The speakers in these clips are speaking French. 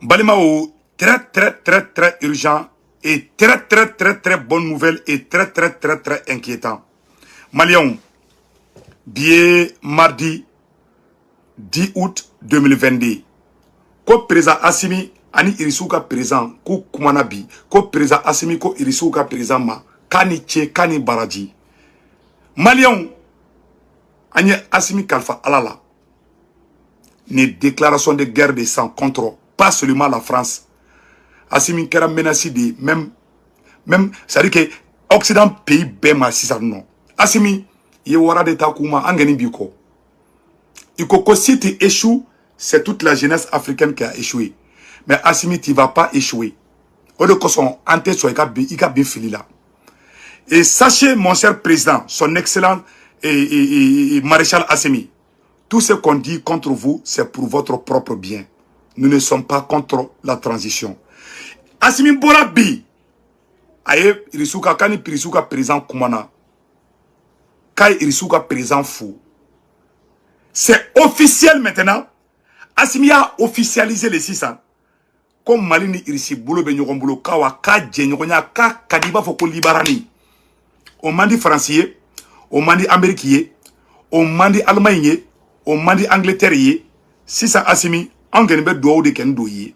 Balimao, très urgent et très bonne nouvelle et très inquiétant. Malion, billet mardi 10 août 2022. Ko président Assimi ani Irisuka président ko kumanabi ko président Assimi ko Irisuka président ma kani tche kani baraji. Malion, ani Assimi Kalfa alala. Une déclaration de guerre de sang contre pas seulement la France. Assimi kera menacé de même c'est-à-dire que Occident pays bema si ça non. Assimi ye wara de takuma angeni biko. Iko si tu échoues, c'est toute la jeunesse africaine qui a échoué. Mais Assimi tu vas pas échouer. Au de son ante so ika bien fili là. Et sachez mon cher président, son excellent maréchal Assimi, tout ce qu'on dit contre vous, c'est pour votre propre bien. Nous ne sommes pas contre la transition. Assimi Borabi, aye Irisuka kani Irisuka président Kumana, kai Irisuka président fou. C'est officiel maintenant. Assimi a officialisé les 600. Comme Malini Irisi Boulo Benyogomboulo Kawa Ka Djenyogonya Ka Kadiba Foko Libarani. On m'a dit français, on m'a dit américain, on m'a dit allemand, on m'a dit Angleterre. Si ça Assimi, on gagne be do de ken doye.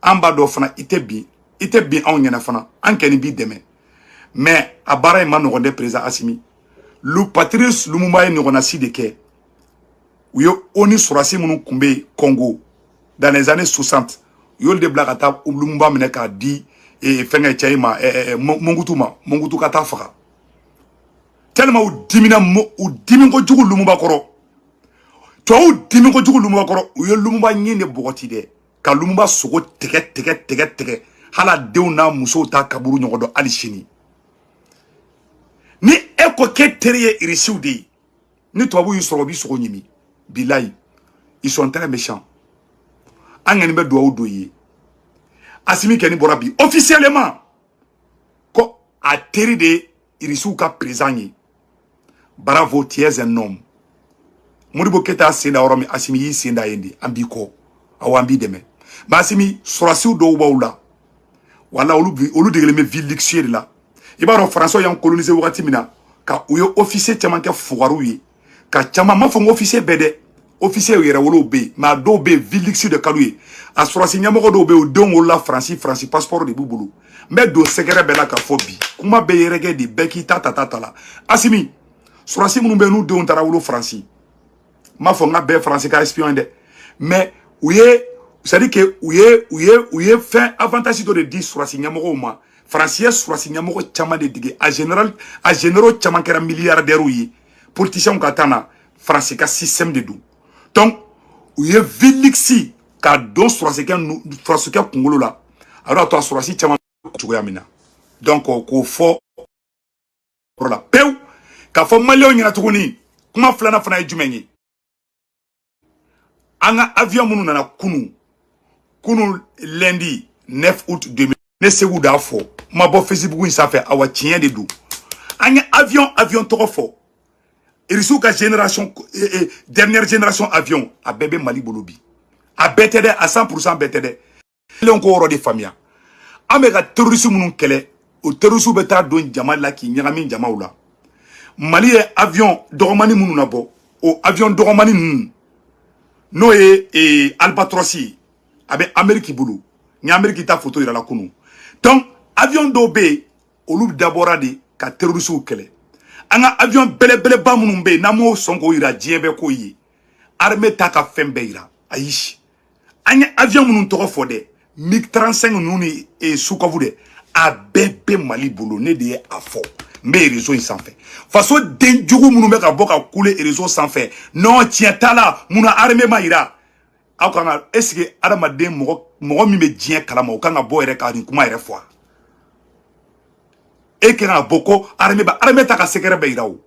Amba do fana ite bien on yana fana, on ken bi demain. Mais à bara man no de président Assimi. Le Patrice Lumumba no na si de ke. Yo oni surasi munu kumbe Congo dans les années 60. Yo de blagata Lumumba meneka di et fenga chaima Mongutu kata faka. Tellement ou dimingo djugu Lumumba koro. Toi ou dimingo djugu Lumumba koro, ou yo Lumumba nyine bogoti de. Ka Lumumba sogo teke. Hala deuna muso ta kaburu nyogodo alishini. Ni eko ke teriye irisiudi. Ni toi ou sorobi sogo nyimi. Bilay, ils sont très méchants. Angenime doa doye. Assimi Keni Borabi, officiellement, ko a terri de Irisuka présent. Bravo, tu es un homme. Moribo Keta senda oromi Assimi yi senda yendi ambiko awambi deme. Ba Assimi sorasi do baula. Wala olu de me ville luxueux là. Ibaro français yan colonisé wakati mina ka uyo officier chamanke fugaruyi. Ka chama ma fo officier bede officier yere wolo be ma do be ville luxueux de Kalouye a sorasi nyamoko do be o don la France passeport de bubulu. Mais do sekere bela ka fobi. Kuma be yerege di beki tata la. Assimi sorasi munu be nu don tara wolo France. Ma fo nga be France ka espion de. Mais ouye ça dit que ouye fin avantage de 10 sorasi nyamoko ma français sorasi nyamoko chama de dige a général chama kera milliardaire ouye politicien katana France ka système de dou. Donc ouye vilixi ka don sorasi ka kongolo la. Alors toi sorasi chama mina. Donc ko fo la peu ka fo malio nyina tukuni kuma flana fana jumenyi. Anga avion munu na kunu lundi 9 août 2000 ne segu da fo ma bo Facebook ça fait awa tien de dou. Anga avion toko fo. Irisuka génération dernière génération avion a bébé Mali Bolobi. A BTD à 100% BTD. Le on ko de famille. Amega terrorisme munu kele o terrorisme beta don jama la ki nyami jama ula. Mali avion doromani munu na bo o avion doromani munu. No e Albatrossi avec Amérique boulou. Ni Amérique ta photo ira la kunu. Donc avion dobe olu d'abord de ka terrorisme kele. Anga avion bele ba munu be namo songo ira diebe ko yi. Armée ta ka fembe ira. Aish. Anya avion munu to fode. MiG-35 nuni et Soukavude a bébé Mali boulot ne de a fort. Mais réseau il s'en fait. Façon denjou munu be ka boka couler réseau sans fait. Non tiens ta là muna armée maïra. Akanga est-ce que adamaden mo mi be dien kalama o kanga bo ere ka rin kuma ere fois. Et que na boko armée ta ka sekere be irawo.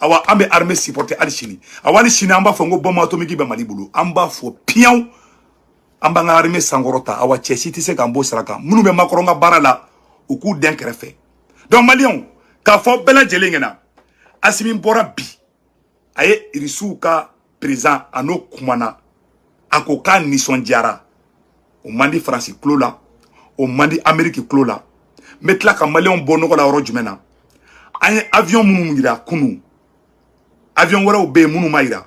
Awa ambe armée supporter alchini. Awa ni chini amba fongo bombe atomique be Mali boulot. Amba fo pion. Amba nga armée sangorota awa chesi tise kambo saraka. Munu be makoronga barala o ku den krefe. Donc Malion ka fo bela jelengena. Assimi Borabi aye Irisuka présent ano kumana akoka nisondiara o mandi France clos là o mandi Amérique clos là mettre là ka Malien bonogo la oro jumena ay avion munu ngira kunu avion wara o be munu maira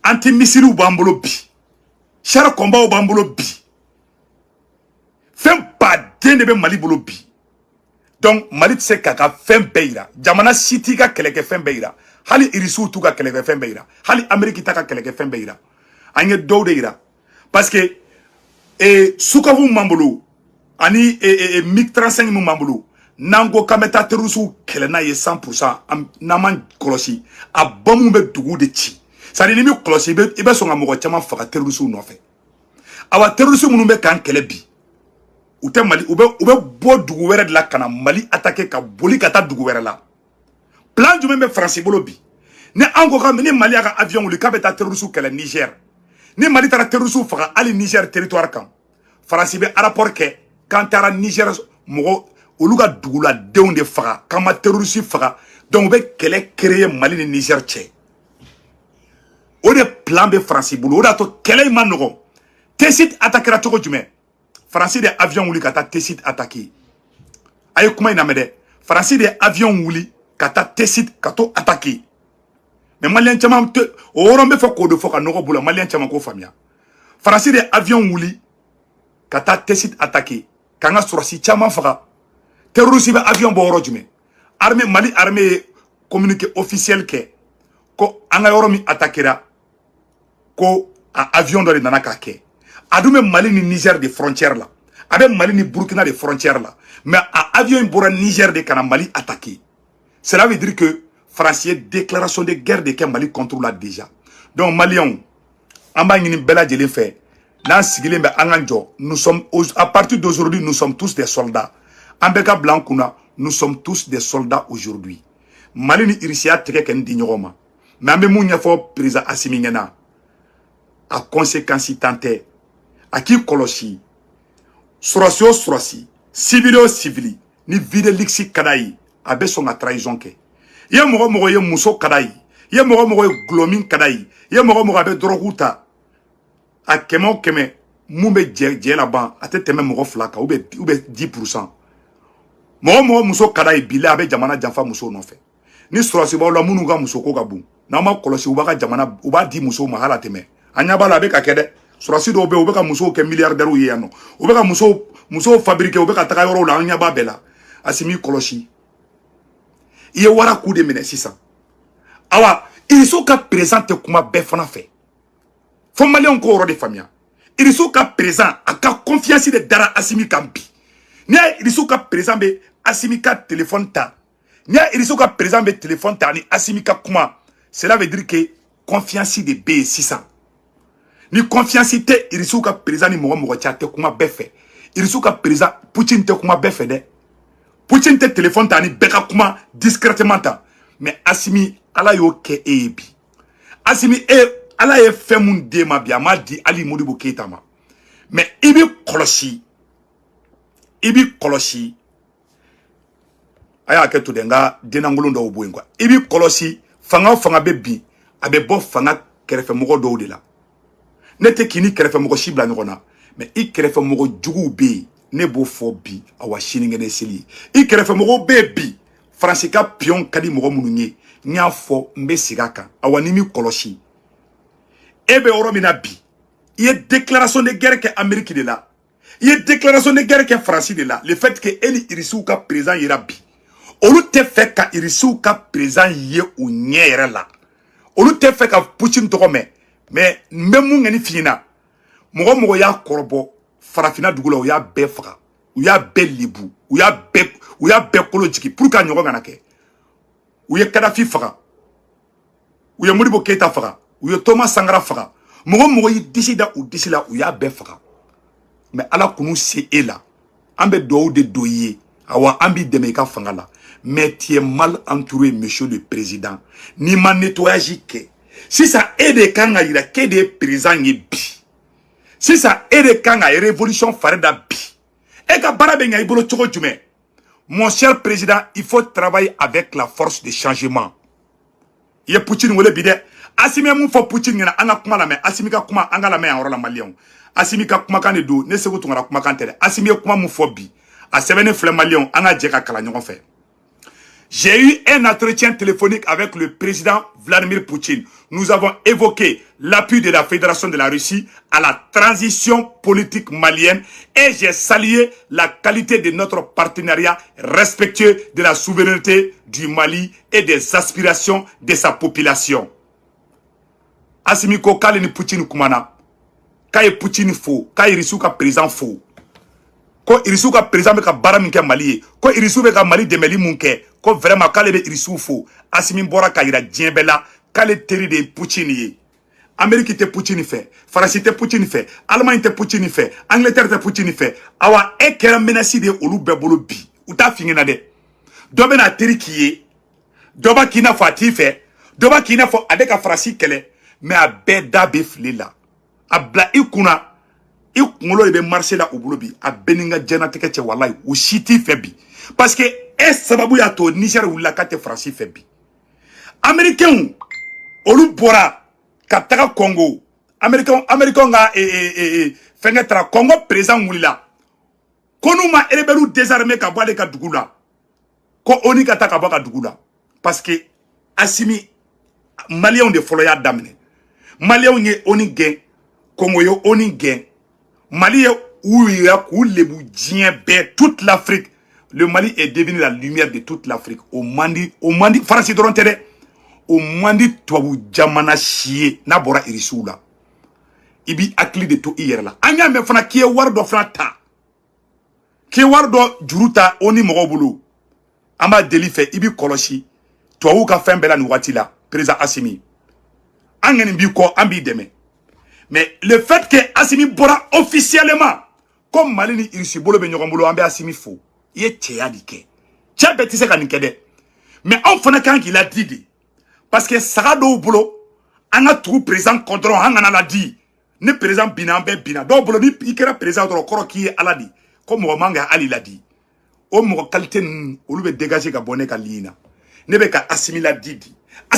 anti missile bambolo bi char combat bambolo bi fem pas de be Mali bolo bi donc Mali tse kaka fem beira jamana city ka keleke fem beira hali irisu tu ka keleke fem beira hali Amérique ta ka keleke fem beira anye do deira parce que sukavu mambolo ani MiG 35 mu mambolo nango kameta terusu kelena ye 100% naman kolosi a bamu be dugu de ci ça dit ni kolosi be ibe so ngamogo chama faka terusu no fe awa terusu munu be kan kele bi ute Mali ube bo dugu were de la kana Mali attaquer ka boli kata dugu were la plan jume be France bolo bi ne ango ka ni Mali aka avion wuli ka beta terusu kele Niger ni Mali tara terusu faka ali Niger territoire kan France be rapport ke quand tara Niger mogo oluga dugula deun de faga kama terroriste faga donc be kele créer Mali ni Niger tche o de plan be France bolo o da to kele manogo Tessit attaquera toko jume France de avion wuli kata Tessit attaquer ay kuma ina mede France de avion wuli kata Tessit kato attaquer mais Malien chama o rombe fo ko do fo ka nogo bula Malien chama ko famia France de avion wuli kata Tessit attaquer kanga surasi chama faga terroriste ba avion bo woro jume armée Mali armée communiqué officiel ke ko anga yoro mi attaquera ko a avion do nana ka ke adume Mali ni Niger de frontière là abe Mali ni Burkina de frontière là mais a avion bora Niger de kana Mali attaqué cela veut dire que français déclaration de guerre de Mali contrôle là déjà donc Maliens amba ngini bela jeli fait nan sigile be anganjo nous sommes à partir d'aujourd'hui nous sommes tous des soldats Ambeka Blankuna, nous sommes tous des soldats aujourd'hui. Mali ni irisia teke ken di nyogoma. Mais ambe mounya fo président Assimi Ngena. A conséquence tante. A ki kolosi. Surasi. Civili. Ni vide liksi kadai. Abe son a trahison ke. Ye mogo ye muso kadai. Ye mogo ye glomin kadai. Ye mogo abe droguta. A keme. Moumbe dje là-bas. A te teme mogo flaka. Oube 10%. Mo muso kada ibile abe jamana janfa muso no fe ni surasi ba la munu ga muso ko gabu na ma kolosi uba ka jamana uba di muso mahala teme anya bala be ka kede surasi do be ube ka muso ke milliardaire ye no ube ka muso fabriquer ube ka taka yoro la anya ba bela asimi kolosi iye wara ku de mene 600 awa ils sont ka présenter kuma be fana fe fo Malien ko ro de famia ils sont ka présent aka confiance de dara asimi kampi nya ils sont ka présent be Asimika téléphone ta. Nya irisoka présent be téléphone ta ni Asimika kuma. Cela veut dire que confiance de B600. Ni confiance te irisoka présent ni mogo te kuma befe. Irisoka présent Poutine te kuma befe de. Poutine te téléphone ta ni beka kuma discrètement ta. Mais Asimi ala yo ke ebi. Asimi ala ye femun de ma bia ma di Ali Modibo Keita ma. Mais ibi kolosi aya ke to denga denangolo ndo obo ngwa ibi kolosi fanga bebi abe bo fanga kerefe mogo do de la nete kini kerefe mogo shibla ngona mais I kerefe mogo jugu be ne bo fo bi awa shiningene seli I kerefe mogo bebi francika pion kadi mogo mununye nya fo mbe sigaka awa nimi kolosi ebe oromina bi il déclaration de guerre que Amérique de là il déclaration de guerre que France de là le fait que Eli Irisuka présent irabi olu te fait ka Irisuka présent ye ou nyere la olu te fait ka Poutine to mais même ngani fina mogo ya korbo farafina dugula o ya befra o ya belibu o ya be kolojiki pour ka nyogo ngana ke o ye Kadhafi fara o ye Modibo Keita fara o ye Thomas Sankara fara mogo yi disida ou disila o ya befra mais ala kunu se ela ambe do de doyer awa ambi demeka fangala mais tu es mal entouré monsieur le président ni ma nettoyage ke si ça aide kanga ira ke de président bi si ça aide kanga révolution farida bi e ka bara be ngai bolo choko jume mon cher président il faut travailler avec la force de changement ye Poutine wole bide Assimi mun fo Poutine ngena anga kuma la me Assimi ka kuma anga la me en la malien Assimi ka kuma kan do ne se ko tungara kuma kan tere Assimi kuma mun fo bi a sebene flé malien anga je ka kala ñogon fait. J'ai eu un entretien téléphonique avec le président Vladimir Poutine. Nous avons évoqué l'appui de la Fédération de la Russie à la transition politique malienne et j'ai salué la qualité de notre partenariat respectueux de la souveraineté du Mali et des aspirations de sa population. Assimi ko kale ni Poutine kumana. Kaye Poutine faux, kaye Irisu ka président faux. Ko Irisu ka président be ka bara min ke Mali ko Irisu be ka Mali demeli mun ke ko vraiment kale be Irisu faux. Assimi bora ka ira diembela kale teri de Poutine ye. Amérique te Poutine fait, France te Poutine fait, Allemagne te Poutine fait, Angleterre te Poutine fait. Awa e kera menasi de olu bebolo bi. Uta fingena de. Dobe na teri kiye. Doba kina fo ati fait. Doba kina fo avec a France kele. Mais a beda be flela. A bla ikuna. Ikungolo be marché la ubulobi. A beninga jena teke che wallahi. Ou shiti febi. Parce que es sababu ya to Niger ou la kate France febi. Américain olu bora. Kataka Congo, Américain nga fenêtre Congo présent moulila. Konuma elebelu désarmé ka boale ka dugula. Ko oni kataka boka dugula. Parce que Assimi Malien de foloya damne. Malien ye oni gen, Congo yo oni gen. Mali ouya kou lebu dien be toute l'Afrique. Le Mali est devenu la lumière de toute l'Afrique. Au Mandi, France dorontere. Au mandi tuabu jamana chie na bora Irisu la ibi akli de to hier la anya me fana kie wardo fana ta kie wardo juruta oni mogobulu amba deli fe ibi koloshi tuabu ka fembela ni wati la président Assimi angeni bi ko ambi deme mais le fait que Assimi bora officiellement comme malini Irisu bolo be nyogombulo ambe Assimi fo ye tcheyadi ke tche betise kanikede mais on fana kan qu'il a dit parce que ça do bolo anga tout présent contrôle anga la dit ne présent bina be bina do bolo ni ikera présent do koro ki ala di comme manga ali la dit o mo qualité o lube dégager ka bonne ka lina ne be ka assimila didi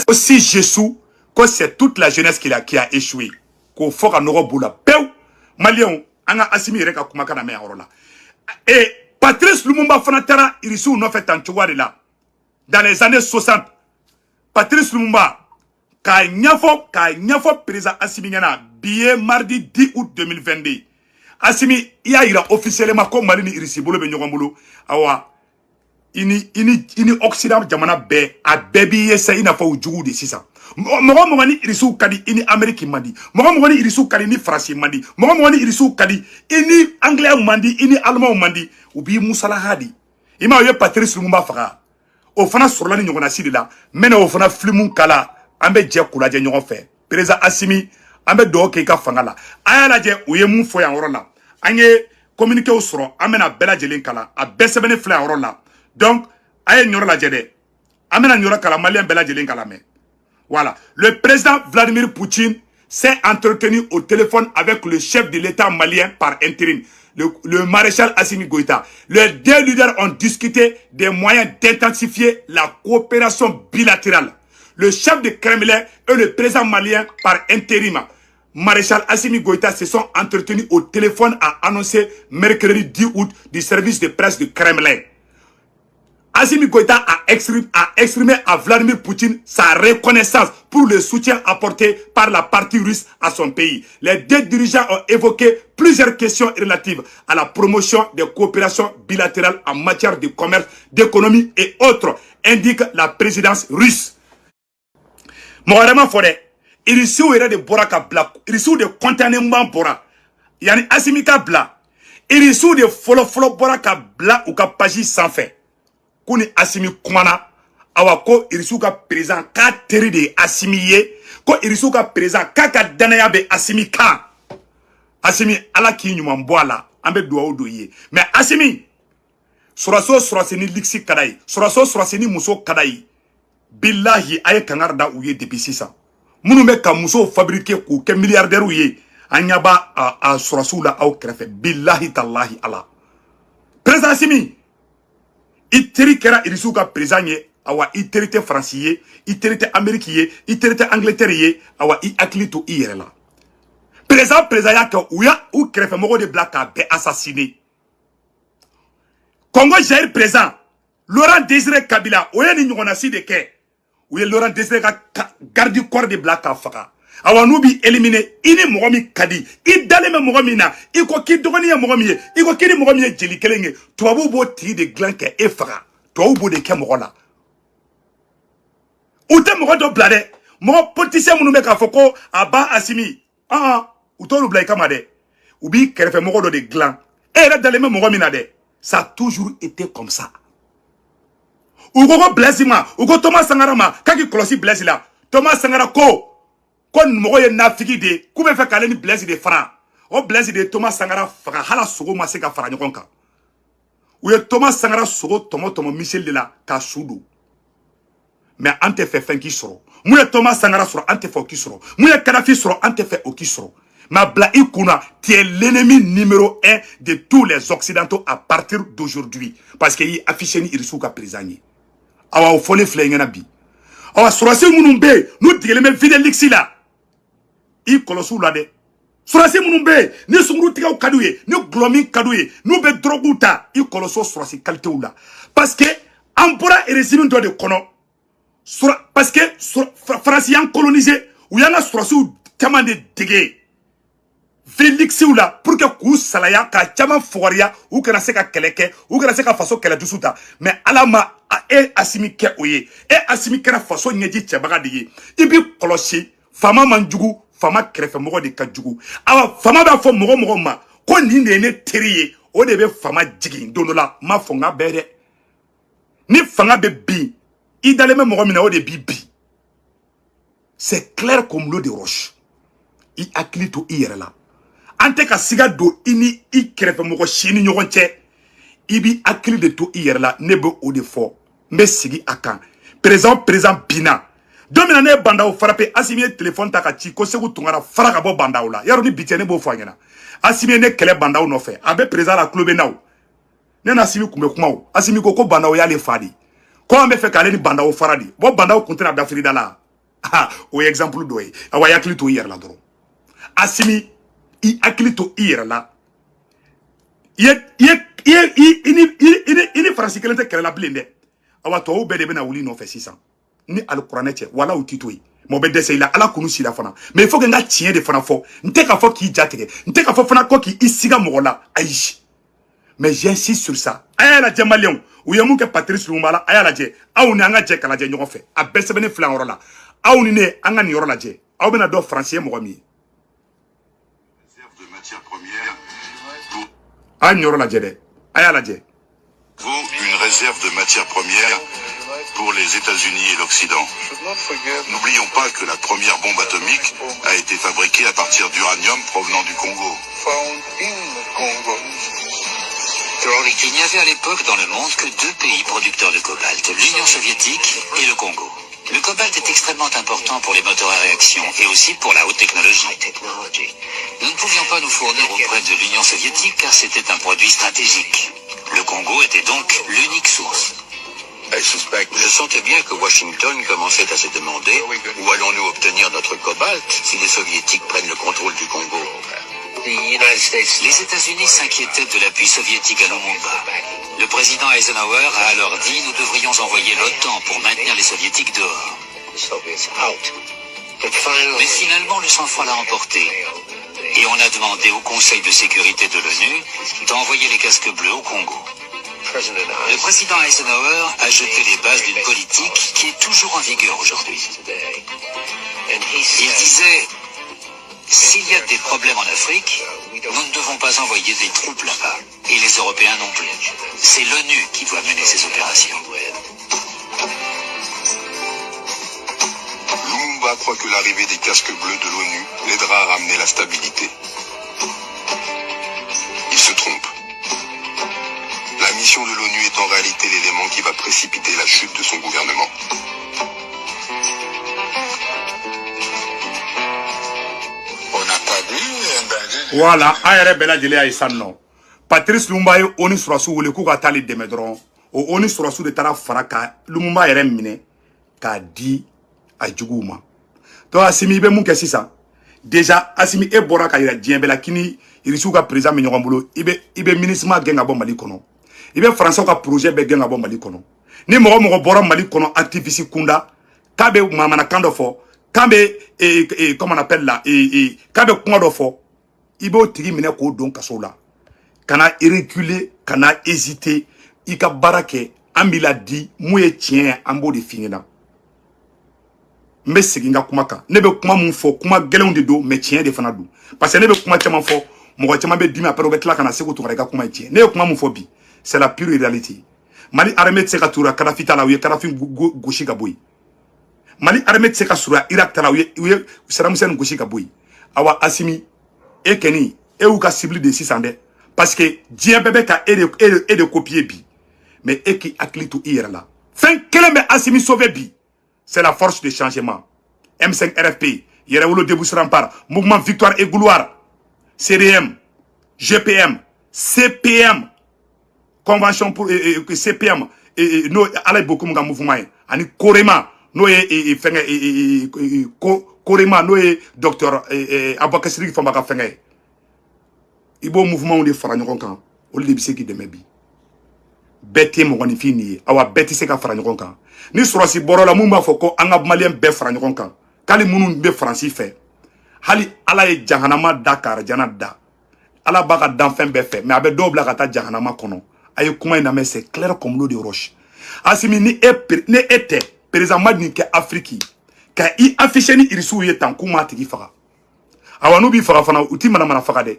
aussi Jésus que c'est toute la jeunesse qui a échoué ko foka no bula pew malien anga assimi reka kuma kana me orola et Patrice Lumumba fanatara irisu no fait en là dans les années 60. Patrice Lumumba, ka nyafo président Assimi nyana billet mardi 10 août 2022. Assimi ya ira officiellement comme malini irisi bolo be nyogombulo awa ini occident jamana be a bebi yesa ina fa ujugu de sisa. Mogo ni irisu kadi ini Amerique mandi. Mogo ni irisu kadi ni France mandi. Mogo ni irisu kadi ini anglais mandi, ini allemand mandi. Ubi musala hadi. Ima yo Patrice Lumumba faka. O fana surla ni ɲɔgɔnna siri la mena o fana filimu kala an bɛ jɛ kula jɛ ɲɔgɔn fɛ président Assimi an bɛ dɔw kɛ I ka fanga la a y'a lajɛ u ye mun fɔ yan yɔrɔ la an ye communiqué sɔrɔ an bɛna bɛɛ lajɛlen kala a bɛɛ sɛbɛnnen filɛ yan yɔrɔ la donc a ye ɲɔrɔ lajɛ dɛ an bɛna ɲɔrɔ kala malien bɛɛ lajɛlen kala mɛ voilà le président Vladimir Poutine s'est entretenu au téléphone avec le chef de l'État malien par intérim le maréchal Assimi Goïta. Les deux leaders ont discuté des moyens d'intensifier la coopération bilatérale. Le chef de Kremlin et le président malien par intérim, maréchal Assimi Goïta, se sont entretenus au téléphone, a annoncé mercredi 10 août du service de presse du Kremlin. Assimi Goïta a exprimé à Vladimir Poutine sa reconnaissance pour le soutien apporté par la partie russe à son pays. Les deux dirigeants ont évoqué plusieurs questions relatives à la promotion des coopérations bilatérales en matière de commerce, d'économie et autres, indique la présidence russe. Mohamed Fodé, il y a de Boraka Bla, il y a de contentement Bora, il y a Assimi Bla, il y a de Folo Boraka Bla ou Kapaji sans fait. Kuni Assimi kumana awa ko irisu ka président ka teri de Assimi ye ko irisu ka président ka danaya be Assimi ka Assimi ala ki nyuma boala ambe duwa do ye mais Assimi suraso ni liksi kadai suraso ni muso kadai billahi ay kangarda uye depuis 6 ans munu me ka muso fabriquer ko ke milliardaire uye anyaba a suraso la au krefe billahi tallahi ala président Assimi iteri kera irisu ka président ye awa i terite français i terite américain i terite angleterre awa i akili to i yɛrɛ la président ya kɛ u kɛrɛfɛ mɔgɔw de bila k'a bɛɛ assassiné Congo Jair président Laurent Désiré Kabila o ye ni ɲɔgɔnna si de kɛ u ye Laurent Désiré ka garde du corps de bila k'a faga awa n'u bi éliminer i ni mɔgɔ min ka di i dalen bɛ mɔgɔ min na i ko k'i dɔgɔnin ye mɔgɔ min ye i ko k'i ni mɔgɔ min ye jeli kelen ye tubabuw b'o tigi de dilan kɛ e faga tubabuw b'o de kɛ mɔgɔ la u tɛ mɔgɔ dɔ bila dɛ mɔgɔ politicien minnu bɛ k'a fɔ ko a ba Asimi u t'olu bila i kama dɛ u b'i kɛrɛfɛ mɔgɔ dɔ de dilan e yɛrɛ dalen bɛ mɔgɔ min na dɛ ça a toujours été comme ça u ko Blaise ma u ko Thomas Sankara ma k'a k'i kɔlɔsi Blaise la Thomas Sankara ko mɔgɔ ye nafigi de ye k'u bɛ fɛ k'ale ni Blaise de fara o Blaise de Thomas Sankara faga hala sogo ma se ka fara ɲɔgɔn kan u ye Thomas Sankara sogo tɔmɔ Michel de la k'a su don mais an tɛ fɛ fɛn k'i sɔrɔ mun ye Thomas Sankara sɔrɔ an tɛ fɛ o k'i sɔrɔ mun ye Kadhafi sɔrɔ an tɛ fɛ o k'i sɔrɔ mais bila i kunna tu es l'ennemi numéro 1 de tous les occidentaux à partir d'aujourd'hui parce que i affiché ni Irisou ka président ye awa o fɔlen filɛ ɲɛna bi awa sɔrɔsi minnu bɛ yen n'u tigɛlen bɛ Fidelix la i kɔlɔsiw la dɛ sɔrɔsi minnu bɛ yen ni sunkuru tigɛw ka d'u ye ni gulɔmin ka d'u ye n'u bɛ droguw ta i kɔlɔsi o sɔrɔsi qualitéw la parce que an bɔra régime dɔ de kɔnɔ parce que Faransi y'an colonisé u y'an ka sɔrɔsiw caman de dege Félixw la pour que k'u salaya ka caman fɔgɔriya u kana se ka kɛlɛ kɛ u kana se ka faso kɛlɛ dusu ta mais ala ma e Asimi kɛ o ye e Asimi kɛra faso ɲɛji cɛbaga de ye i bi kɔlɔsi fama man jugu fama kɛrɛfɛ mɔgɔ de ka jugu awa fama b'a fɔ mɔgɔ ma ko nin de ye ne teri ye o de bɛ fama jigin don dɔ la ma fɔ n ka bɛɛ dɛ ni fanga bɛ bin i dalen bɛ mɔgɔ min na o de b'i bin c'est clair comme l'eau de roche i hakili to i yɛrɛ la an tɛ ka siga don i ni i kɛrɛfɛ mɔgɔ si ni ɲɔgɔn cɛ i bi hakili de to i yɛrɛ la ne bɛ o de fɔ n bɛ sigi a kan président binna don min na ne ye bandaw frappé Asimi ye téléphone ta ka ci ko Segu Tunkara fara ka bɔ bandaw la yarɔ ni bi tɛ ne b'o fɔ a ɲɛna Asimi ye ne kɛlɛ bandaw nɔfɛ a bɛ président la tulo bɛ na o ne na Asimi kun bɛ kuma o Asimi ko bandaw y'ale fa de ko an bɛ fɛ k'ale ni bandaw fara de bon bandaw kun tɛna da firida la o ye exemple dɔ ye awa i hakili to i yɛrɛ la dɔrɔn Asimi i hakili to i yɛrɛ la i ni Faransi kelen tɛ kɛlɛ la bilen dɛ awa tɔw bɛɛ de bɛna wuli nɔfɛ sisan ni alikuranɛ cɛ wala u ti to yen mɔgɔ bɛ dɛsɛ i la ala kunu sira fana mais il faut que n ka tiɲɛ de fana fɔ n tɛ k'a fɔ k'i jatigɛ n tɛ k'a fɔ fana ko k'i siga mɔgɔ la ayi mais j'insiste sur ça a y'a lajɛ maliyɛnw u ye mun kɛ Patrice Lumumba la a y'a lajɛ aw ni an ka jɛ ka lajɛ ɲɔgɔn fɛ a bɛɛ sɛbɛnnen filɛ an yɔrɔ la aw ni ne an ka nin yɔrɔ lajɛ aw bɛna dɔn Faransi ye mɔgɔ min ye a nin yɔrɔ lajɛ dɛ a y'a lajɛ une réserve de matières premières pour les États-Unis et l'Occident. N'oublions pas que la première bombe atomique a été fabriquée à partir d'uranium provenant du Congo. Il n'y avait à l'époque dans le monde que deux pays producteurs de cobalt, l'Union soviétique et le Congo. Le cobalt est extrêmement important pour les moteurs à réaction et aussi pour la haute technologie. Nous ne pouvions pas nous fournir auprès de l'Union soviétique car c'était un produit stratégique. Le Congo était donc l'unique source. Je sentais bien que Washington commençait à se demander où allons-nous obtenir notre cobalt si les soviétiques prennent le contrôle du Congo. Les États-Unis s'inquiétaient de l'appui soviétique à Lumumba. Le président Eisenhower a alors dit nous devrions envoyer l'OTAN pour maintenir les soviétiques dehors. Mais finalement le sang-froid l'a emporté. Et on a demandé au Conseil de sécurité de l'ONU d'envoyer les casques bleus au Congo. Le président Eisenhower a jeté les bases d'une politique qui est toujours en vigueur aujourd'hui. Il disait, s'il y a des problèmes en Afrique, nous ne devons pas envoyer des troupes là-bas. Et les Européens non plus. C'est l'ONU qui doit mener ces opérations. Lumumba croit que l'arrivée des casques bleus de l'ONU l'aidera à ramener la stabilité. Il se trompe. La mission de l'ONU est en réalité l'élément qui va précipiter la chute de son gouvernement. On n'a pas vu voilà a yɛrɛ bɛɛ lajɛlen y'a ye sisan nɔ Patrice Lumumba ye ONU sɔrɔsiw wele k'u ka taa ale dɛmɛ dɔrɔn o ni sɔrɔsiw de taara fara ka Lumumba yɛrɛ minɛ k'a di a juguw ma donc Assimi i bɛ mun kɛ sisan déjà Assimi e bɔra ka yira diɲɛ bɛɛ la kini irisiw ka président bɛ ɲɔgɔn bolo i bɛ ministre gɛn ka bɔ Mali kɔnɔ i bɛ français ka projet bɛɛ gɛn ka bɔ Mali kɔnɔ ni mɔgɔ bɔra Mali kɔnɔ activiste kunda k'a bɛ mamanakan dɔ fɔ k'a bɛ comment on appelle là k'a bɛ kuma dɔ fɔ i b'o tigi minɛ k'o don kaso la kana reculer kana hésiter i ka baara kɛ an b'i la di mun ye tiɲɛ ye an b'o de f'i ɲɛna n bɛ segin n ka kuma kan ne bɛ kuma mun fɔ kuma gɛlɛnw de don mais tiɲɛ de fana don parce que ne bɛ kuma caman fɔ mɔgɔ caman bɛ dimi après u bɛ tila ka na Sékou Touré ka kuma ye tiɲɛ ne ye kuma mun fɔ bi c'est la pure réalité Mali armée tɛ se ka tura Kadhafi ta la u ye Kadhafi gosi ka bɔ yen Mali armée tɛ se ka sura Irak ta la u ye Saddam Hussein gosi ka bɔ yen awa Assimi e kɛni e y'u ka cible de sisan dɛ parce que diɲɛ bɛɛ bɛ ka e de copier bi mais e k'i hakili to i yɛrɛ la fɛn kelen bɛ Assimi sauver bi c'est la force de changement M5 RFP Yɛrɛwolo Debout Rempart Mouvement Victoire et Gloire CDM GPM CPM Convention pour CPM no ala beaucoup mon mouvement ani Korema no Korema no docteur Abakasiri Famba ka fengé ibo mouvement de fara ɲɔgɔn kan olu de bɛ se k'i dɛmɛ bi bɛɛ tɛ mɔgɔninfin nin ye awa bɛɛ tɛ se ka fara ɲɔgɔn kan ni sɔrɔsi bɔra la mun b'a fɔ ko an ka maliyɛn bɛɛ fara ɲɔgɔn kan k'ali minnu bɛ Faransi fɛ hali ala ye jahanama da ka arajana da ala b'a ka danfɛn bɛɛ fɛ mais a bɛ dɔw bila ka taa jahanama kɔnɔ a ye kuma in lamɛn c'est clair comme l'eau de roche Assimi ni e tɛ président ma nin kɛ Afrique ka i afficher ni irisiw ye tan k'u m'a tigi faga awa n'u b'i faga fana u t'i manamana faga dɛ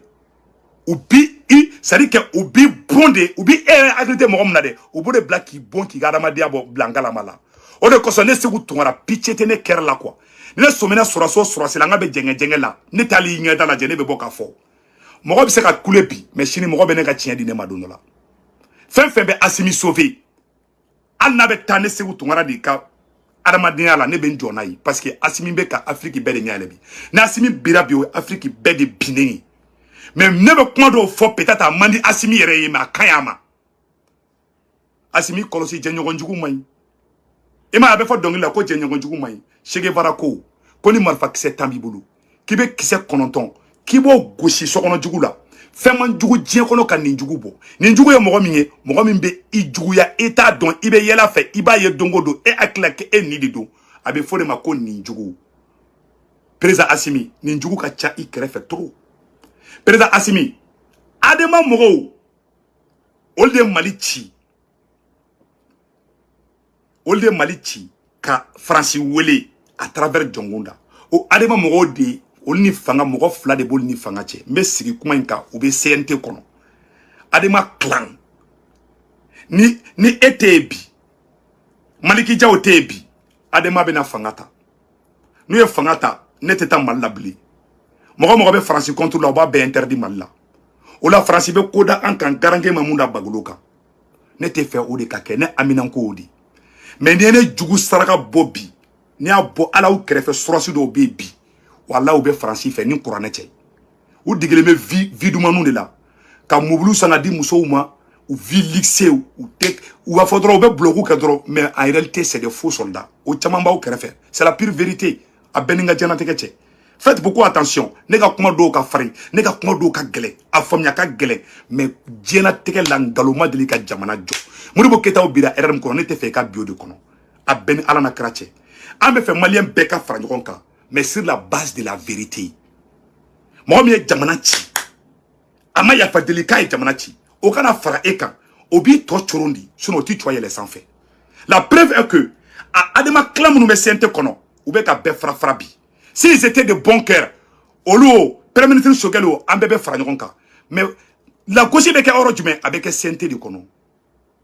u bi c'est-à-dire que u bi bon de u bi hakilite mɔgɔ min na dɛ u b'o de bila k'i bon k'i ka adamadenya bɔ bila n kalama la o de kosɔn ne Sékou Touré pitié tɛ ne kɛra la quoi ne sɔmina sɔrɔsi la n ka bɛ jɛngɛ la ne t'ali ɲɛda lajɛ ne bɛ bɔ k'a fɔ mɔgɔ bɛ se ka kule bi mais sini mɔgɔ bɛ ne ka tiɲɛ di ne ma don dɔ la fɛn fɛn bɛ Assimi sauver hali n'a bɛ taa ne Sékou Touré de ka adamadenya la ne bɛ n jɔ n'a ye parce que Assimi bɛ ka Afrique bɛɛ de ɲɛɛlɛ bi ni Assimi bira bi o ye Afrique bɛɛ de binnen ye mais ne bɛ kuma dɔw fɔ peut-être a man di Assimi yɛrɛ ye mais a ka ɲi a ma Assimi kɔlɔsi jɛɲɔgɔnjugu man ɲi i ma a bɛ fɔ dɔnkili la ko jɛɲɔgɔnjugu man ɲi Che Guevara ko ni marifa kisɛ 10 b'i bolo k'i bɛ kisɛ 9 k'i b'o gosi sokɔnɔjugu la fɛn man jugu diɲɛ kɔnɔ ka nin jugu bɔ nin jugu ye mɔgɔ min ye mɔgɔ min bɛ i juguya i t'a dɔn i bɛ yɛlɛ fɛ i b'a ye don o don e hakili la k'e nin de don a bɛ fɔ de ma ko nin jugu président Assimi nin jugu ka ca i kɛrɛfɛ trop président Assimi adama mɔgɔw olu de Mali ci ka Faransi wele à travers Jongunda o adama mɔgɔw de olu ni fanga mɔgɔ fila de b'olu ni fanga cɛ n bɛ sigi kuma in kan u bɛ CNT kɔnɔ adama clan ni e tɛ yen bi Maliki Jaw tɛ yen bi adama bɛna fanga ta n'u ye fanga ta ne tɛ taa Mali la bilen mɔgɔ bɛ Faransi contre la u b'a bɛɛ interdit Mali la o la Faransi bɛ ko da an kan garankɛ ma mun da bagolo kan ne tɛ fɛ o de ka kɛ ne Amina ko o de mais ni ye ne jugu saraka bɔ bi ni y'a bɔ ala u kɛrɛfɛ sɔrɔsi dɔw bɛ bi wala u bɛ Faransi fɛ ni kuranɛ cɛ u digilen bɛ vie dumaniw de la ka mobiliw san ka di musow ma u vie luxe u b'a fɔ dɔrɔn u bɛ bloc kɛ dɔrɔn mais en réalité c'est des faux soldats o caman b'aw kɛrɛfɛ c'est la pure vérité a bɛɛ ni n ka diɲɛlatigɛ cɛ faites beaucoup attention ne ka kuma dɔw ka farin ne ka kuma dɔw ka gɛlɛn a faamuya ka gɛlɛn mais diɲɛlatigɛ la ngalon ma deli ka jamana jɔ Modibo Keïta bira RRM kɔnɔ ne tɛ fɛ i ka bio de kɔnɔ a bɛɛ ni ala na kira cɛ an bɛ fɛ maliyɛn bɛɛ ka fara ɲɔgɔn kan mais sur la base de la vérité mɔgɔ min ye jamana ci a ma yafa deli k'a ye jamana ci o kana fara e kan o b'i tɔ coron di sinon o t'i tɔ yɛlɛ sanfɛ la preuve est que a adama clan minnu bɛ CNT kɔnɔ u bɛ ka bɛɛ fara bi s'ils étaient de bon cœur olu o premier ministre Sogɛl o an bɛɛ bɛ fara ɲɔgɔn kan mais la gauche bɛ kɛ yɔrɔ jumɛn a bɛ kɛ CNT de kɔnɔ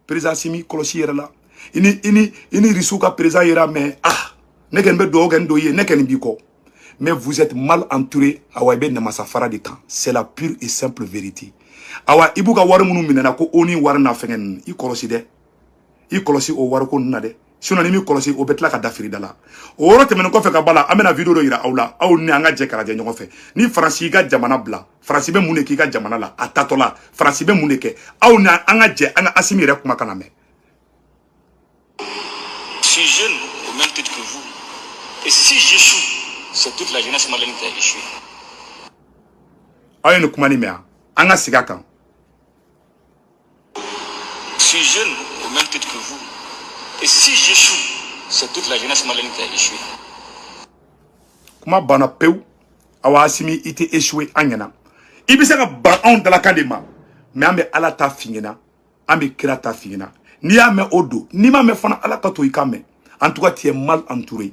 président Assimi kɔlɔsi yɛrɛ la i ni Rissou ka président yera mais ne kɛni bɛ dugawu kɛ ni dɔ ye ne kɛni b'i kɔ mais vous êtes mal entouré awa i bɛ namasa fara de kan c'est la pure et simple vérité awa i b'u ka wari minnu minɛna ko o ni wari na fɛngɛ ninnu i kɔlɔsi dɛ i kɔlɔsi o wari ko ninnu na dɛ sinon ni mi kɔlɔsi o bɛ tila ka da firida la o yɔrɔ tɛmɛnen kɔfɛ ka bala an bɛna video dɔ yira aw la aw ni an ka jɛ ka lajɛ ɲɔgɔn fɛ ni Faransi y'i ka jamana bila Faransi bɛ mun de k'i ka jamana la a tatɔ la Faransi bɛ mun de kɛ aw ni an ka jɛ an ka Assimi yɛrɛ kuma kana mɛn que vous. Et si j'échoue, c'est toute la jeunesse malienne qui a échoué. Ayo no kumani mea. Anga sigaka. Je suis jeune au même titre que vous. Et si j'échoue, c'est toute la jeunesse malienne qui a échoué. Kuma bana peu. Awa asimi ite échoué anyana. Ibisaka ba on de la kadema. Mais ambe ala ta fingena. Ambe kira ta fingena. Ni ame odo. Ni ma me fana ala kato ikame. En tout cas, tu es mal entouré.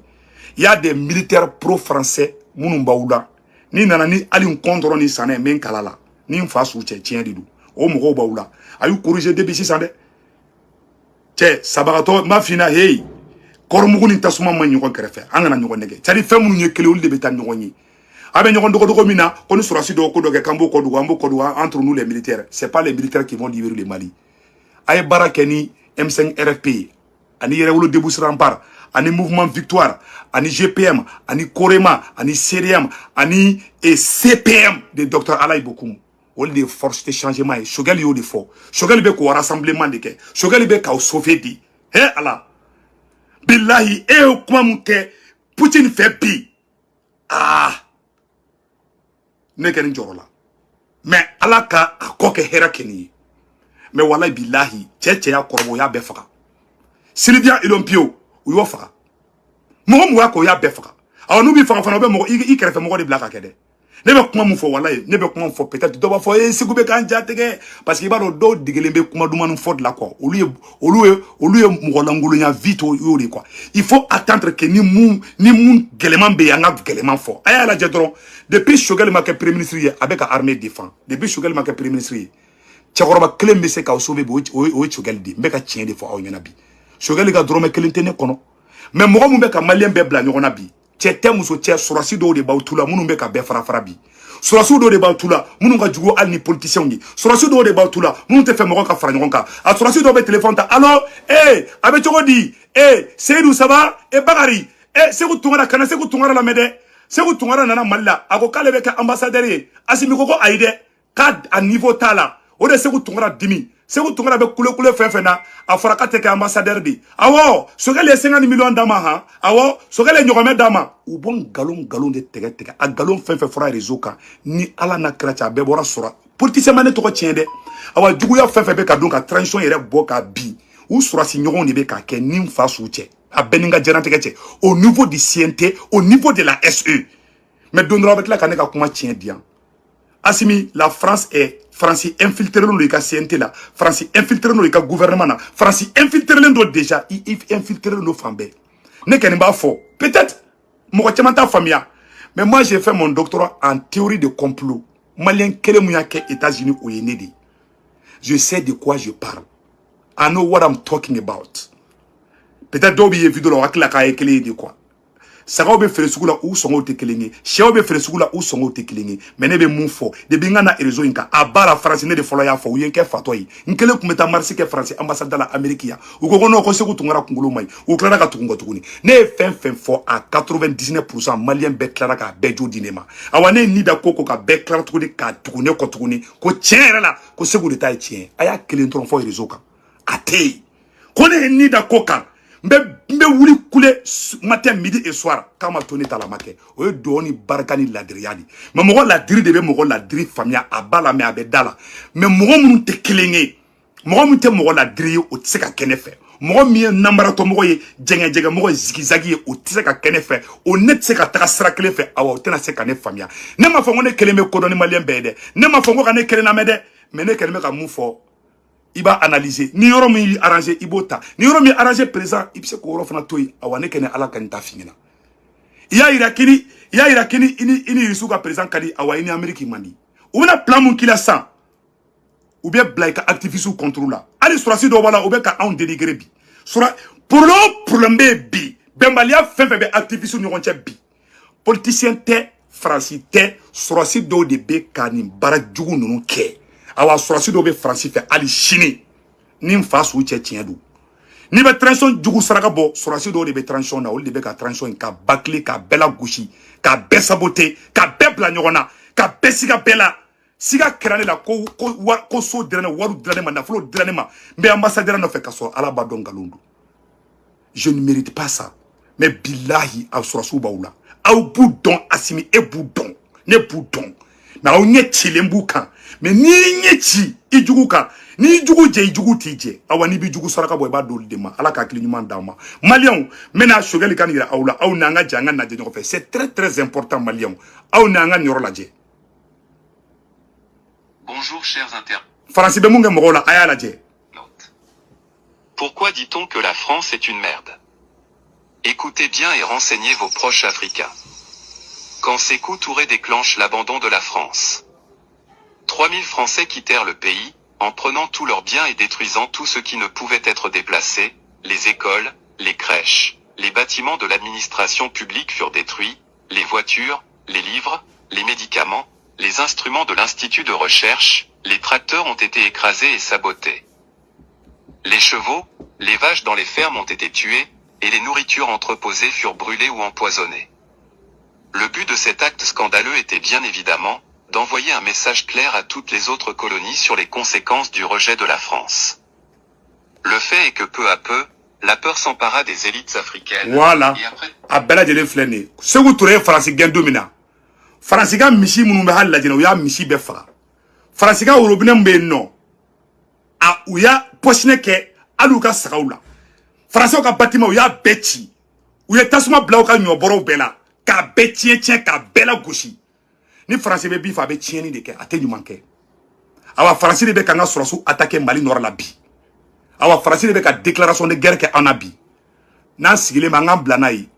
Il y a des militaires pro-français. Mounoumbaoula. Ni nana ni ali nkontro ni sané men kalala. Ni mfasu che tien didu. O mo baoula. Ayu corriger debisi sande. Che sabarato ma fina hey. Kormugu ni tasuma man nyoko krefe. Angana nyoko nege. Tadi femu nye kele ul de beta nyoko nyi. Abe nyoko dogo mina. Koni surasi do ko doge kambo ko do ambo ko do entre nous les militaires. C'est pas les militaires qui vont libérer le Mali. Aye barakeni M5 RFP. Ani yere wolo debouche rempart. Ani mouvement victoire, ani GPM, ani Korema, ani CDM, ani CPM de Dr Alain Bokoum. On les forces de changement. Chogal yo de fort. Chogal be ko rassemblement de ke. Chogal be ka sauver di. He ala. Billahi e kuma muke Poutine fait bi. Ah. Ne ken njorola. Mais ala ka akoke hera keni. Mais wallahi billahi cheche ya korbo ya befaka. Sylvia Ilompio ou faka. Mo mo ko ya befaka. Aw no bi faka fana be mo I krefe mo de blaka kede. Ne be kuma mu fo wallahi, ne be kuma fo peut-être do ba fo e sigube kan jatege parce que ba do digele be kuma duma nu fo de la quoi. Olu mo langolo nya vite yo de quoi. Il faut attendre que ni mun geleman be yanga geleman fo. Aya la jedron depuis Choguel ma ke premier ministre avec armée défend. Depuis Choguel ma ke premier ministre. Tchakoroba klembe se ka sauver bo Choguel di. Mbeka tien de fo aw nyana bi. Choguel ga drome kelentene kono. Mais mo mo be ka malien be bla nyona bi. Tchete muso tche surasi do de bautula munu be ka be fara bi. Surasi do de bautula munu ka jugo al ni politicien ngi. Surasi do de bautula munu te fe mo ka fara nyonka. A surasi do be téléphone ta. Allo, abe chogodi. Seydou ça va? Bagari. Sekou tungara kana sekou tungara la mede. Sekou tungara nana malla. Ako kale be ka ambassadeur. Asimi koko aide. Kad a niveau tala. O de sekou tungara dimi. Sekou tungara be kule fefena. A fora ka teke ambassadeur di. Awo, Choguel 50 millions dama ha. Awo, Choguel nyogome dama. Ou bon galon de tege. A galon fefe fora réseau ka. Ni ala na kracha be bora sora. Politicien mané toko tiende. Awa juguya fefe be ka donc a transition yere boka bi. Ou sora si nyogon ni be ka ke nim fa souche. A beninga djeranteke au niveau du CNT, au niveau de la SE. Mais donnera avec la kaneka kuma tien bien. Asimi, la France est France infiltré dans le CNT là. France infiltré dans le gouvernement là. France infiltré dans déjà. Il infiltré nos femmes. Ne kenni pas fort. Peut-être. Moi, je famille. Mais moi, j'ai fait mon doctorat en théorie de complot. Malien, quel est États-Unis ou Yénédi. Je sais de quoi je parle. I know what I'm talking about. Peut-être d'autres vidéos de la de quoi. Sagaw be fere sugu la ou songo te kelengi. Shew be fere sugu la ou songo te kelengi. Mais be mun fo. De binga na réseau inka. Abara France ne de folo ya fo. Uyen ke fatoi. Nkele kumeta marsi ke France ambassade la Amérique ya. Uko no ko segu tungara kungulu mai. Uklara ka tungo tukuni. Ne fen fo à 99% malien be klara ka bejo dinema. Awane ni da koko ka be klara tukuni ka tukune ko tukuni. Ko tiens la ko segu de tai tien. Aya kelen tron fo réseau ka. Ate. Kone ni da koka. Mbe wuli kule matin, midi et soir. Kama toni talamake. Oye doni barkani ladriyadi. Mais mogo ladri debe mogo ladri famia abala me abedala. Mais mogo munu te kelenge. Mogo munu te mogo ladri o tseka kenefe. Mogo miye nambarato mogo ye jenge mogo zigizagi ye o tseka kenefe. O net tseka takasra kelefe awa o tena seka ne famia. Ne ma fongo ne keleme kodoni malien bede. Ne ma fongo ka ne kelena mede. Mais ne keleme ka moufo. Il va analyser. Ni yoro mi arranger ibota. Ni yoro mi arranger présent. Il se ko fana toy awane kene ala kanta fingina. Ya irakini ini risuka présent kali awa ini Amérique mandi. Ou na plan mon kila sang. Ou bien blaika activiste ou contrôle là. Ali surasi do wala ou bien ka on dénigré bi. Sura pour le problème bi. Bembalia fait activiste ni ronche bi. Politicien te français te surasi do de be kanim bara jugu nunu ke. Awa surasi do be français fait ali chini nim face ou tchien do ni be transition jugu saraka bo surasi do de be transition na o de be ka transition ka bakle ka bela gouchi ka be saboter ka be bla nyona ka be siga bela siga krane la ko so drane waru drane ma na flo drane ma be ambassadeur no fait ka so ala ba don galundu. Je ne mérite pas ça. mais billahi aw surasu baoula aw boudon asimi e boudon ne boudon na aw nye chilembu kan mais ni nye chi ijugu kan ni ijugu je ijugu tije awani bi jugu saraka boy ba dol de ma ala ka kili nyuma ndama malien mena shogeli kan ira awla aw nanga janga na je fait c'est très important malien aw nanga nyoro la je. Bonjour chers internautes. France be munga mogola aya la je. Pourquoi dit-on que la France est une merde? Écoutez bien et renseignez vos proches africains. Quand Sékou Touré déclenche l'abandon de la France, 3000 Français quittèrent le pays, en prenant tous leurs biens et détruisant tout ce qui ne pouvait être déplacé, les écoles, les crèches, les bâtiments de l'administration publique furent détruits, les voitures, les livres, les médicaments, les instruments de l'institut de recherche, les tracteurs ont été écrasés et sabotés. Les chevaux, les vaches dans les fermes ont été tués, et les nourritures entreposées furent brûlées ou empoisonnées. Le but de cet acte scandaleux était bien évidemment d'envoyer un message clair à toutes les autres colonies sur les conséquences du rejet de la France. Le fait est que peu à peu, la peur s'empara des élites africaines. Voilà. Et après... Abela jele flene. Sékou Touré France gen domina. France ga mishi munumbe halla jena uya mishi be fara. France ga urobine mbe no. A uya posine ke aluka sakaula. France ka bâtiment uya bechi. Uya tasuma bla ka nyoboro bela. Ka betien tien ka bela goshi. Ni France be bifa be tieni de ke atenu manke. Awa France be kanga surasu attaquer Mali nord la bi. Awa France be ka déclaration de guerre ke anabi. Nan sigile mangam blanayi.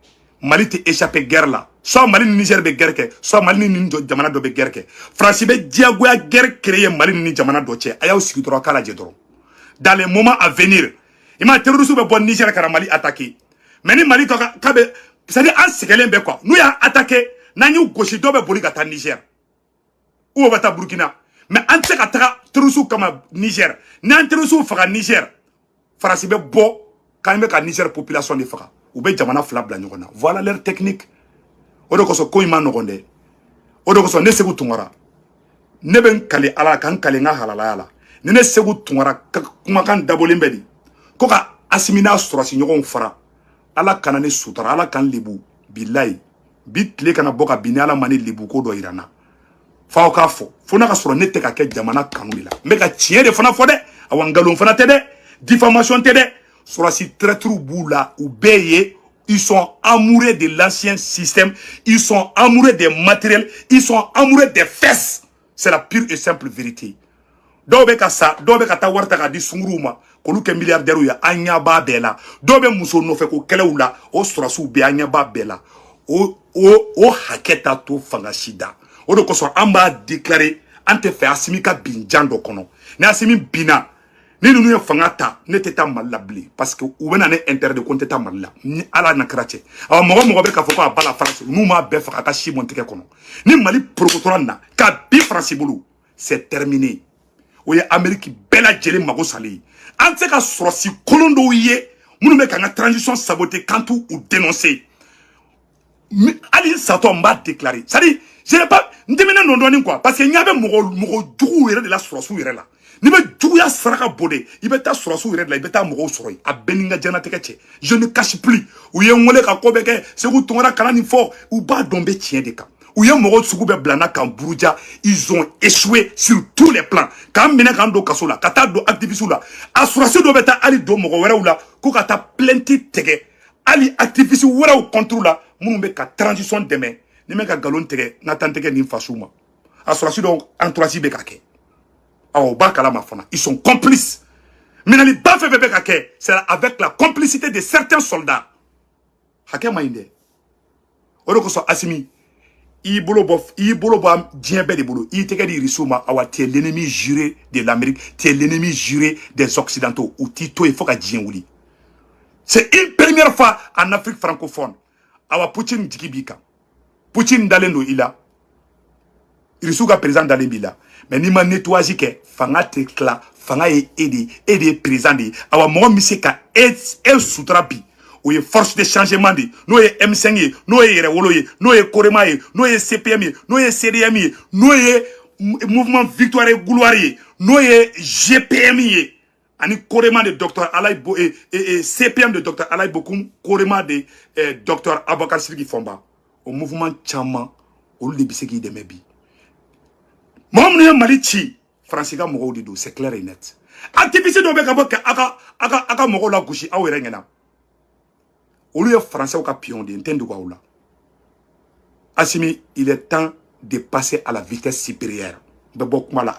Mali te échappé guerre là. Soit Mali ni Niger be guerre ke, soit Mali ni jamana do be guerre ke. France be diagoya guerre créer Mali ni jamana do che. Aya aussi dro kala je dro. Dans les moments à venir, ima terroristes be bon Niger kara Mali attaquer. Mais ni Mali to ka be c'est-à-dire en sigelen be quoi. Nous ya attaquer nani gauche do be boli ka ta Niger. Ou ba ta Burkina. Mais en te ka ta terroristes comme Niger. Nan terroristes fera Niger. France be bo quand même ka Niger population de fera. Ou be jamana fla bla nyona. Voilà leur technique. Odo ko so ko ima no gonde. Odo ko so ne Sékou Toungara. Ne ben kale ala kan kale nga halala ala. Ne Sékou Toungara kuma kan dabolimbe di. Ko ka asimina surasi nyogon fara. Ala kanane sutara ala kan libu billahi. Bit le kana boka bini ala mani libu ko do irana. Fa o ka fo. Fona ka soro ne te ka ke jamana kanulila. Me ka tiye de fana fo de. Awangalon fana te de. Diffamation te de. Surasi traître boula ou beye. Ils sont amoureux de l'ancien système. Ils sont amoureux des matériels. Ils sont amoureux des fesses. C'est la pure et simple vérité. Dobe ka sa, dobe ka ta warta ka di sunguruma. Kolu ke milliardaire ya anya ba bela. Dobe muso no fe ko kele ula o surasu be anya ba bela. O haketa to fangashida. O do ko so amba déclarer ante fe asimika binjando kono. Ne asimi bina. Ni nous y fangata ne teta malabli parce que ou bena ne interdit de compter ta malla ni ala na krache awa mo be ka foko bala France nous ma be fa ka shi monteke kono ni Mali prokotora na ka bi France bulu c'est terminé o ye Amérique bela jeli mago sali ante ka sorosi kolondo ye munu be ka na transition saboter quand ou dénoncer Ali Sato m'a déclaré ça dit je n'ai pas ndemena non doni quoi parce que il y avait mo djou yere de la sorosu yere là ni be juguya saraka bode ibeta surasu red la ibeta mogo soroy a beninga jana tekeche je ne cache plus ou ye ngole ka ko beke Sékou Toungara kana ni fort ou ba dombe tien de ka ou ye mogo sugu be blana kan buruja ils ont échoué sur tous les plans quand mena kan do kasola kata do activiste la assurance do beta ali do mogo wera ula ko kata plenty tege ali activiste wera o contrôle la munu be ka transition demain ni me ka galon tege na tanteke ni fasuma assurance do entourage be ka ke ils sont complices. Mais c'est avec la complicité de certains soldats. Hakemainde. Orokoso Asimi. I bolo djembe de bolo. I teke di risuma awa t'es l'ennemi juré de l'Amérique, t'es l'ennemi juré des Occidentaux. Ou tito il faut ka djengouli. C'est une première fois en Afrique francophone. Awa Poutine dikibika. Poutine dalendo ila. Irisuga président dalembila. Mais ni ma nettoyage ke fanga tekla fanga e aider président de awa mo mi ka e sutrapi ou ye force de changement de no ye M5 no ye rewolo ye no ye Korema ye no ye CPM ye no ye CDM ye no ye mouvement victoire et gloire ye no ye GPM ye ani korema de docteur Alaïbo et CPM de docteur Alaï Bokoum, korema de docteur Abakar Sidiki Fomba. Au mouvement Tchama, au lieu de biseki de mebi. Moi, Malichi, Franciska Mogo, c'est clair et net. Activiste de Bekabok, Aka Mogo la Gouchi, Aouerengena. Au lieu de français au capion de Ntendu Gaoula. Assimi, il est temps de passer à la vitesse supérieure. De Bokmala,